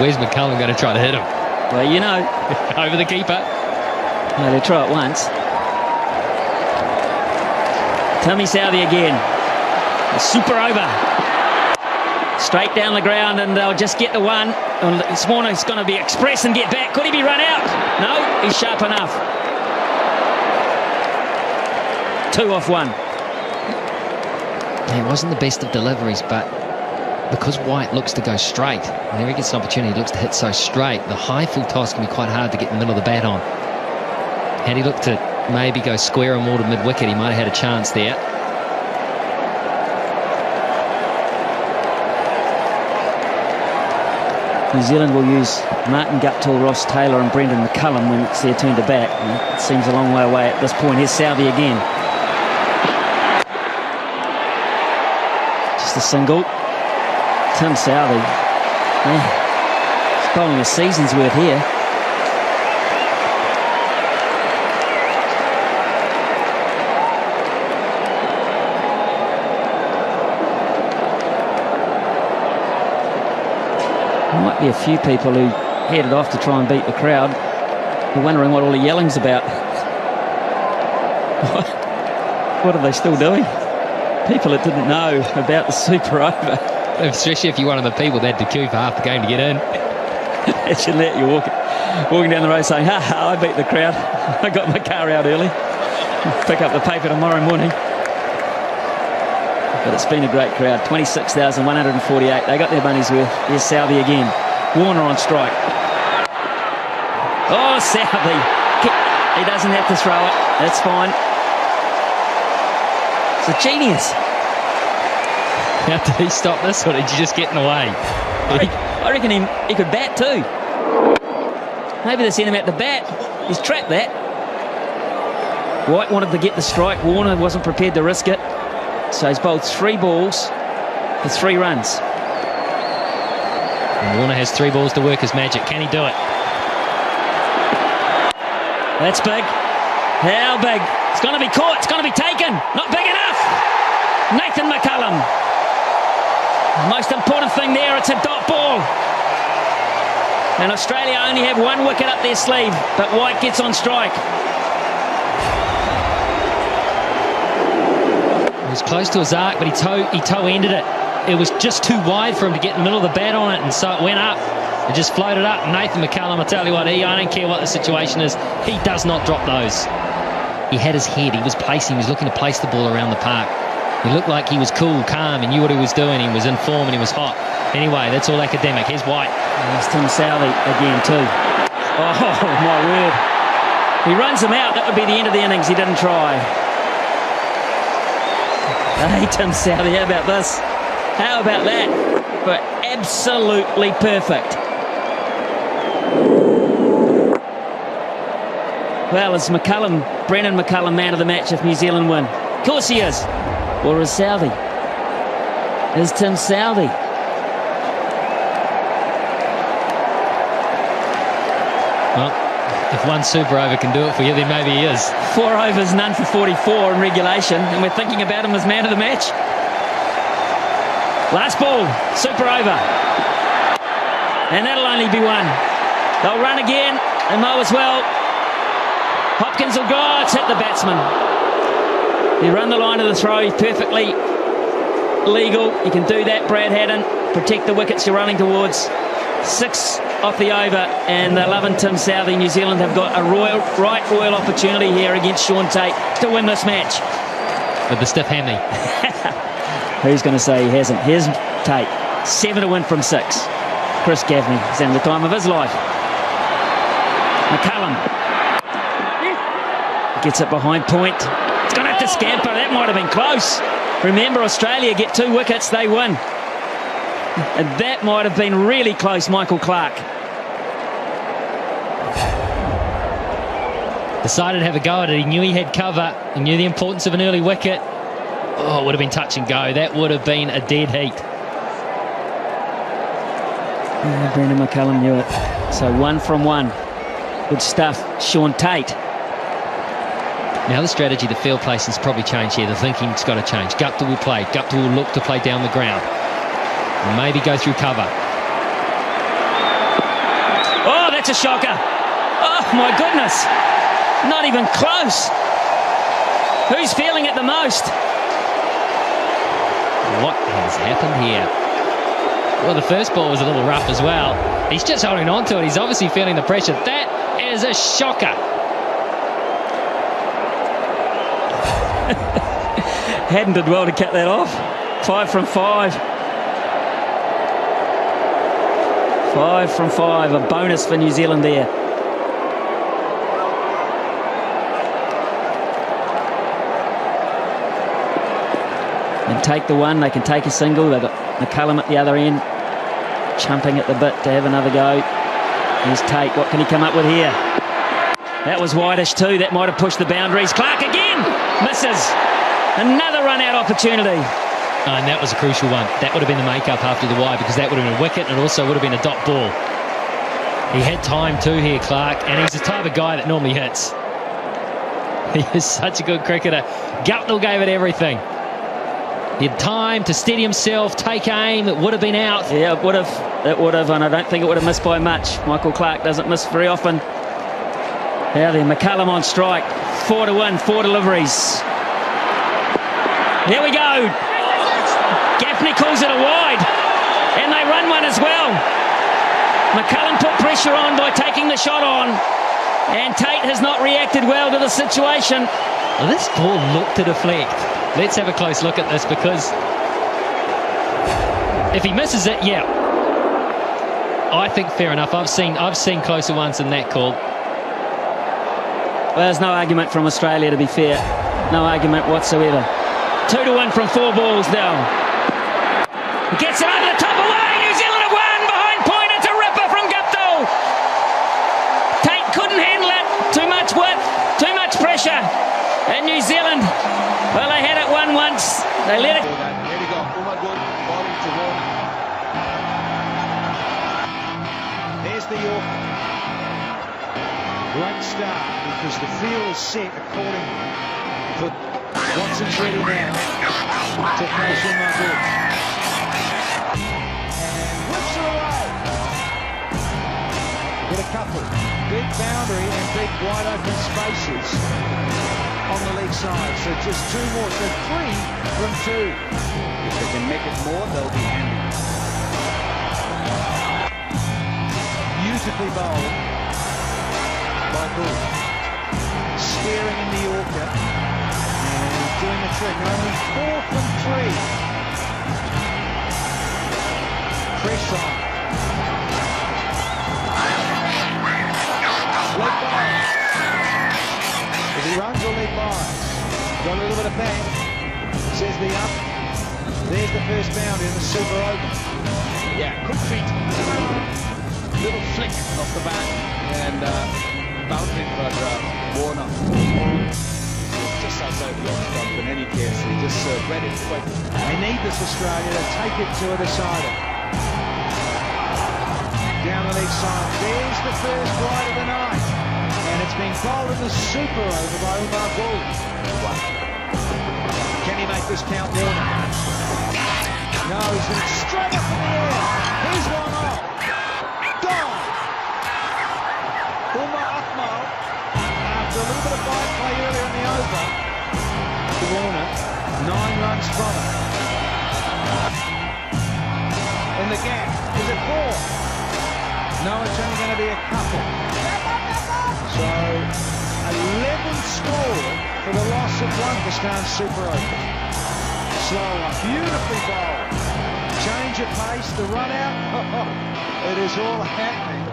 Where's McCullum going to try to hit him? Well, you know. Over the keeper. No, they'll try it once. Tommy Southey again. A super over. Straight down the ground, and they'll just get the one. And Swanner's going to be express and get back. Could he be run out? No, he's sharp enough. 2 off 1. It wasn't the best of deliveries, but because White looks to go straight, whenever he gets an opportunity, he looks to hit so straight. The high full toss can be quite hard to get in the middle of the bat on. Had he looked to maybe go square or more to mid-wicket, he might have had a chance there. New Zealand will use Martin Guptill, Ross Taylor and Brendan McCullum when it's their turn to bat. And it seems a long way away at this point. Here's Southey again. Just a single. Tim Southey. He's bowling a season's worth here. There might be a few people who headed off to try and beat the crowd. They're wondering what all the yelling's about. What are they still doing? People that didn't know about the super over. Especially if you're one of the people that had to queue for half the game to get in. Imagine that, you're walking down the road saying, ha ha, I beat the crowd. I got my car out early. Pick up the paper tomorrow morning. But it's been a great crowd. 26,148. They got their money's worth. Here's Southey again. Warner on strike. Oh, Southey. He doesn't have to throw it. That's fine. It's a genius. How did he stop this, or did you just get in the way? I reckon he could bat too. Maybe they sent him out to bat. He's trapped that. White wanted to get the strike. Warner wasn't prepared to risk it. So he's bowled 3 balls for 3 runs. And Warner has 3 balls to work his magic. Can he do it? That's big. How big? It's going to be caught. It's going to be taken. Not big enough. Nathan McCullum. Most important thing there, it's a dot ball. And Australia only have 1 wicket up their sleeve, but White gets on strike. It was close to his arc, but he toe-ended it. It was just too wide for him to get in the middle of the bat on it, and so it went up. It just floated up. Nathan McCullum, I tell you what, I don't care what the situation is, he does not drop those. He had his head, he was looking to place the ball around the park. He looked like he was cool, calm, he knew what he was doing, he was in form and he was hot. Anyway, that's all academic. Here's White. There's Tim Southey again too. Oh, my word. He runs him out, that would be the end of the innings. He didn't try. Hey, Tim Southey, how about this? How about that? But absolutely perfect. Well, is Brendan McCullum man of the match if New Zealand win? Of course he is. Or is Southey? Is Tim Southey? Well, if one super over can do it for you, then maybe he is. 4 overs, none for 44 in regulation, and we're thinking about him as man of the match. Last ball, super over. And that'll only be 1. They'll run again, and mow as well. Hopkins will go, it's hit the batsman. He run the line of the throw, he's perfectly legal. You can do that, Brad Haddon. Protect the wickets you're running towards. 6 off the over, and they're loving Tim Southey. New Zealand have got a royal opportunity here against Shaun Tate to win this match. With the stiff hammy. Who's going to say he hasn't? Here's Tate. 7 to win from 6. Chris Gaffney is having the time of his life. McCullum gets it behind point. It's going to have to scamper. That might have been close. Remember, Australia get 2 wickets, they win. And that might have been really close, Michael Clark. Decided to have a go at it. He knew he had cover. He knew the importance of an early wicket. Oh, it would have been touch and go. That would have been a dead heat. Yeah, Brendan McCullum knew it. So 1 from 1. Good stuff, Shaun Tate. Now the strategy, the field placing's probably changed here. The thinking's got to change. Guptill will play. Guptill will look to play down the ground. And maybe go through cover. Oh, that's a shocker. Oh, my goodness. Not even close. Who's feeling it the most? What has happened here? Well, the first ball was a little rough as well. He's just holding on to it. He's obviously feeling the pressure. That is a shocker. Hadden did well to cut that off. 5 from 5. 5 from 5. A bonus for New Zealand there. And take the one. They can take a single. They've got McCullum at the other end, chumping at the bit to have another go. Here's Tate. What can he come up with here? That was wideish too. That might have pushed the boundaries. Clark again misses. Another run-out opportunity. And that was a crucial one. That would have been the make-up after the wide, because that would have been a wicket and it also would have been a dot ball. He had time too here, Clark, and he's the type of guy that normally hits. He is such a good cricketer. Guptill gave it everything. He had time to steady himself, take aim. It would have been out. Yeah, it would have. It would have, and I don't think it would have missed by much. Michael Clark doesn't miss very often. Now then, McCullum on strike. 4 to 1, 4 deliveries. Here we go. Gaffney calls it a wide, and they run one as well. McCullum put pressure on by taking the shot on, and Tate has not reacted well to the situation. Well, this ball looked to deflect. Let's have a close look at this, because if he misses it, yeah, I think fair enough. I've seen closer ones than that called. Well, there's no argument from Australia, to be fair. No argument whatsoever. 2 to 1 from 4 balls now. He gets it over the top away. New Zealand have won behind point. It's a ripper from Guptill. Tate couldn't handle it. Too much width, too much pressure. And New Zealand, well, they had it won once. They let it. There we go. Bowling to Warner. There's the York. Great start, because the field is set accordingly. But Watson's ready now to throw Sunil good. And whips it away. With a couple. Big boundary and big wide open spaces on the leg side. So just 2 more. So 3 from 2. If they can make it more, they'll be handy. Beautifully bowled by Bull. Steering in the Yorker. And doing the trick. Only 4 from 3. Press on. Leg bias. If he runs or leg bias. Got a little bit of bang. Says the up. There's the first boundary in the superover. Yeah, quick feet. Little flick off the bat and bouncing for Warner. Just outside the off stump in any case. He just read it quick. They need this Australia to take it to a decider. Down the leg side. There's the first wide of the night. And it's been bowled in the superover by Umar Bull. Can he make this count, Warner? No, he's going straight up in the air. He's one off. Gone. Umar Akmal, after a little bit of bite play earlier in the over, to Warner, 9 runs from it. In the gap, is it 4? No, it's only going to be a couple. So, 11 scored for the loss of 1 for Stan Superover. Slow one, beautifully bowled. Change of pace, the run out. It is all happening.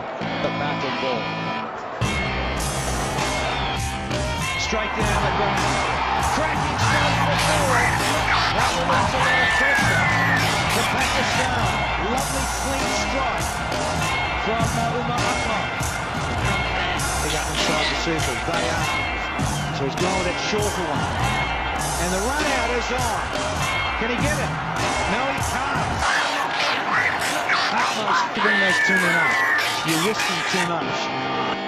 The bat and ball. Straight down the ground. Cracking straight to the forward. That will lose a lot of pressure to Pakistan. Lovely clean strike from Umar Akmal. They got inside the circle. They are. So he's gone with that shorter one. And the run out is on. Can he get it? No, he can't. Akmal's giving those too many. You're risking too much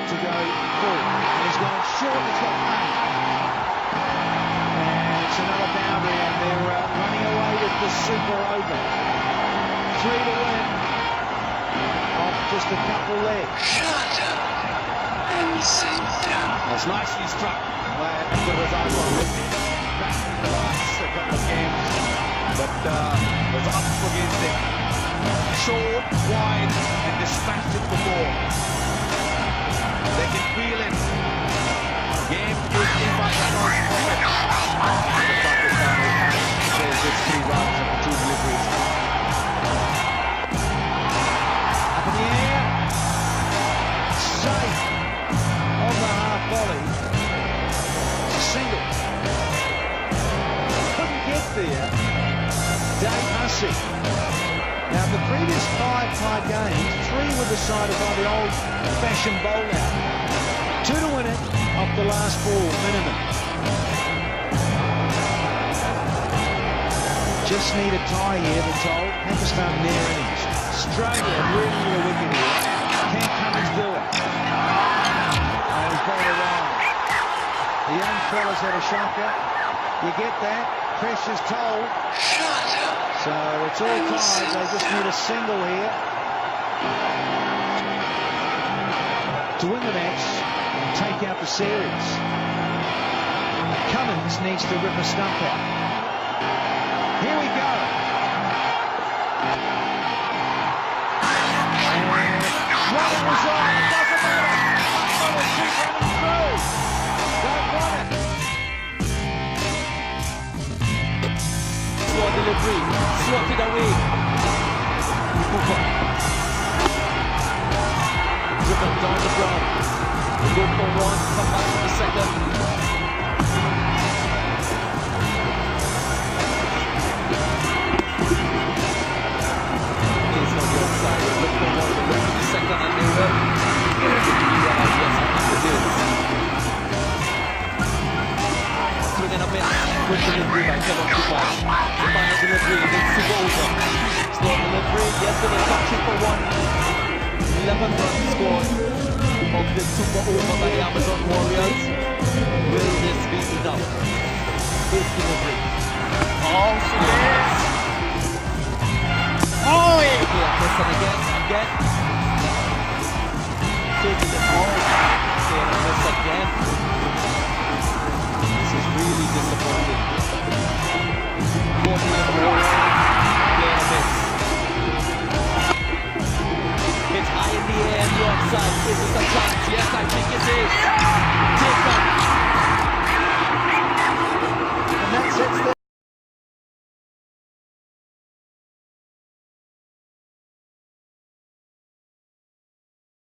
to go full. And he's gone short. He's got pain. And it's another boundary, and they're running away with the superover. 3 to win. Off just a couple there. That's nicely struck by Abdul back in the last couple of games, but was up against it. Short, wide, and dispatched it before. They can feel it. Game is in Pakistan's pocket. The Pakistani says it's 3 runs and 2 deliveries. Up in the air. Safe on the half volley. Single. Couldn't get there. Dave Hussey. Now, the previous 5 tied games, 3 were decided by the old-fashioned bowl-out. 2 to win it off the last ball, minimum. Just need a tie here, we're told. Pakistan near innings. Australia really need a wicket here. Can Cummins do it? And he's got it wrong. The young fellas had a shocker. You get that? Pressure's told. So it's all tied. They just need a single here to win the match and take out the series. Cummins needs to rip a stump out. Here we go. And running was on. It doesn't matter. I'm going to keep running through. Don't want it. Slow delivery, slotted away. Cooper. Driven down the ground. They go for 1, come back to the second. It's on the outside. They look for 1, they go to the second, and they will. Yes, I think it is. Swing in a bit. Good delivery by Kevin Cooper. The final delivery against superover. Slow delivery, yesterday touching for 1. 11 runs scored of the superover by the Amazon Warriors. Will this be enough? Good delivery. Oh, yes! Oh, yeah! Okay, Preston again. Taking it all. Okay, and miss again. This is really disappointing. 14 and 4.